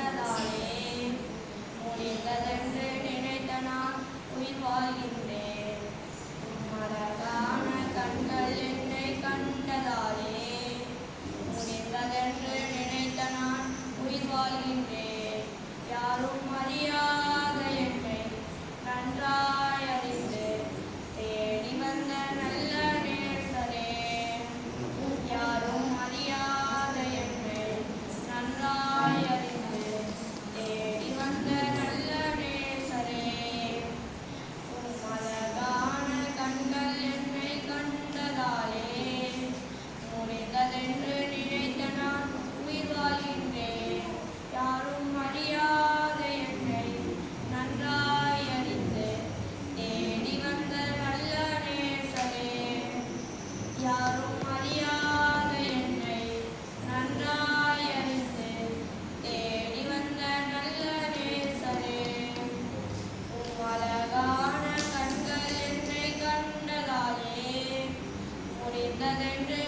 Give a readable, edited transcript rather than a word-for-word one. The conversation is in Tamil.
கண்டதாலே முடிந்ததென்று நினைத்த நான் உயிர் வாழ்கின்றேன். அழகான கண்கள் என்னை கண்டதாலே முடிந்ததென்று நினைத்த நான் உயிர் வாழ்கின்றேன். யாரும் அறியாத என்னை நன்றாய் அறிந்து தேடி வந்த நல்ல நேசரே. யாரும் அறியாத என்னை நன்றாய் அறிந்து தேடி வந்த நல்ல நேசரே. அழகான கண்கள் என்னை கண்டதாலே முடிந்ததென்று நினைத்த நான் உயிர் வாழ்கின்றேன். யாரும் அறியாத என்னை நன்றாய் அறிந்து தேடி வந்த நல்ல நேசரே. யாரும் அறியாத என்னை நன்றாய் அறிந்து தேடி வந்த நல்ல நேசரே. அழகான கண்கள் என்னை கண்டதாலே முடிந்ததென்று